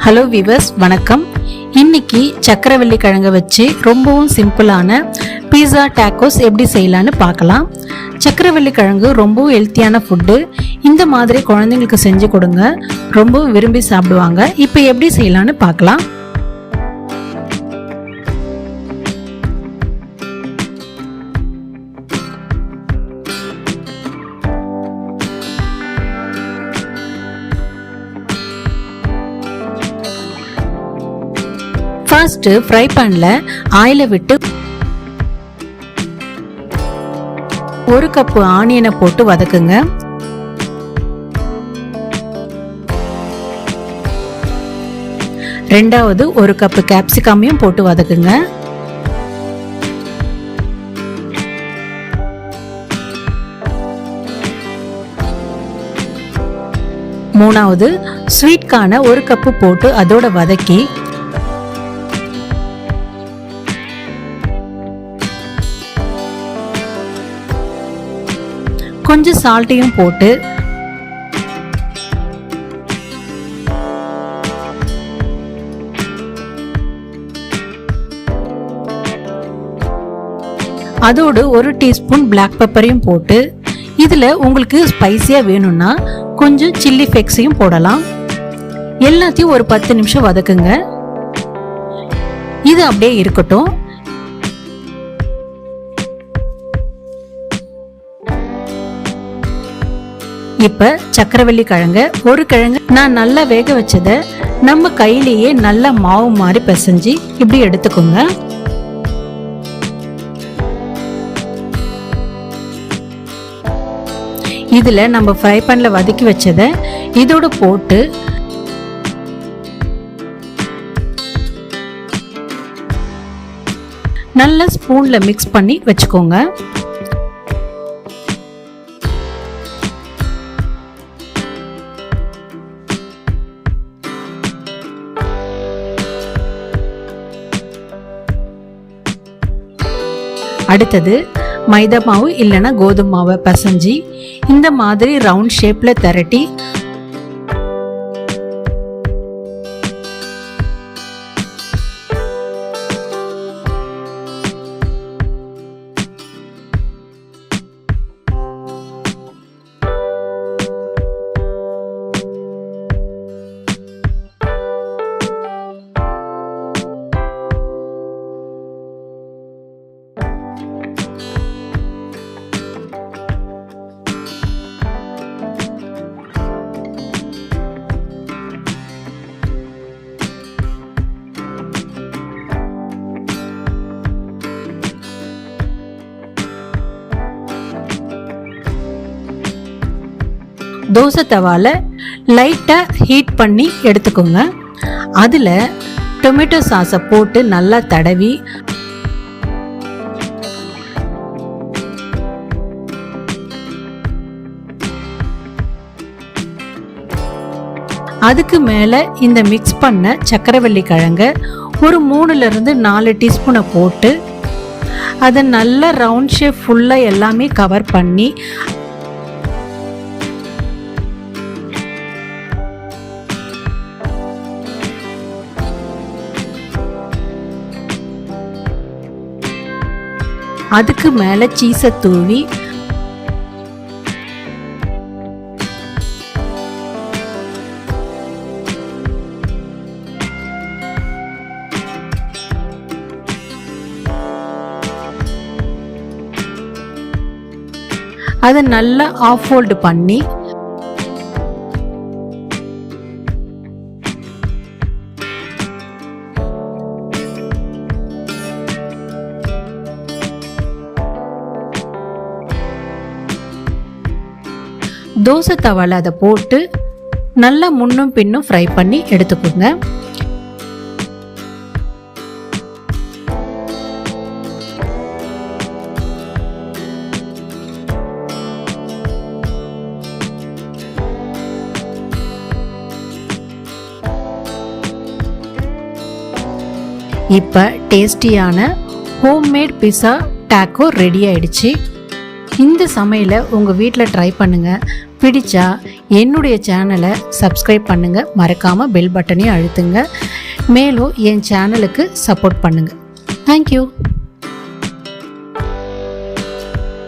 Hello viewers, வணக்கம். இன்னைக்கு சக்கரவள்ளி கிழங்க வச்சு ரொம்பவும் சிம்பிளான பீஸா டாக்கோஸ் எப்படி செய்யலான்னு பார்க்கலாம். சக்கரவள்ளி கிழங்கு ரொம்பவும் ஹெல்த்தியான ஃபுட்டு. இந்த மாதிரி குழந்தைங்களுக்கு செஞ்சு கொடுங்க, ரொம்பவும் விரும்பி சாப்பிடுவாங்க. இப்போ எப்படி செய்யலான்னு பார்க்கலாம். ஃபர்ஸ்ட் ஃப்ரை பேன்ல ஆயில விட்டு 1 கப் ஆனியனை போட்டு வதக்குங்க. ரெண்டாவது 1 கப் கேப்சிகமையும் போட்டு வதக்குங்க. மூணாவது ஸ்வீட் கார்னை 1 கப் போட்டு அதோட வதக்கி கொஞ்சம் சால்ட்டையும் போட்டு அதோடு 1 டீஸ்பூன் பிளாக் பெப்பரையும் போட்டு இதுல உங்களுக்கு ஸ்பைசியா வேணும்னா கொஞ்சம் சில்லி ஃப்ளேக்ஸையும் போடலாம். எல்லாத்தையும் ஒரு 10 நிமிஷம் வதக்குங்க. இது அப்படியே இருக்கட்டும். இப்ப சக்கரவள்ளி கிழங்க, ஒரு கிழங்கு நான் நல்லா வேக வச்சத நம்ம கையிலேயே நல்ல மாவு மாதிரி பிசைஞ்சு இப்படி எடுத்துக்கோங்க. இதுல நம்ம ஃப்ரை பேன்ல வதக்கி வச்சத இதோட போட்டு நல்ல ஸ்பூன்ல மிக்ஸ் பண்ணி வச்சுக்கோங்க. அடுத்தது மைதா மாவு இல்லைன்னா கோதுமை மாவை பிசைஞ்சு இந்த மாதிரி ரவுண்ட் ஷேப்ல திரட்டி தோசை தவால லைட்டா ஹீட் பண்ணி எடுத்துக்கோங்க. அதுல டொமேட்டோ சாஸை போட்டு நல்லா தடவி அதுக்கு மேல இந்த மிக்ஸ் பண்ண சக்கரவள்ளி கிழங்க ஒரு 3 to 4 டீஸ்பூனை போட்டு அதை நல்லா ரவுண்ட் ஷேப் ஃபுல்லா எல்லாமே கவர் பண்ணி அதுக்கு மேல சீஸை தூவி அதை நல்லா ஆஃப் ஃபோல்ட் பண்ணி தோசை தவால அதை போட்டு நல்லா முன்னும் பின்னும் ஃப்ரை பண்ணி எடுத்துக்கோங்க. இப்ப டேஸ்டியான ஹோம்மேட் பீஸா டாக்கோ ரெடி ஆயிடுச்சு. இந்த சமையலை உங்கள் வீட்டில் ட்ரை பண்ணுங்கள். பிடிச்சா என்னுடைய சேனலை சப்ஸ்கிரைப் பண்ணுங்கள், மறக்காமல் பெல் பட்டனையும் அழுத்துங்க. மேலும் என் சேனலுக்கு சப்போர்ட் பண்ணுங்கள். தேங்க்யூ.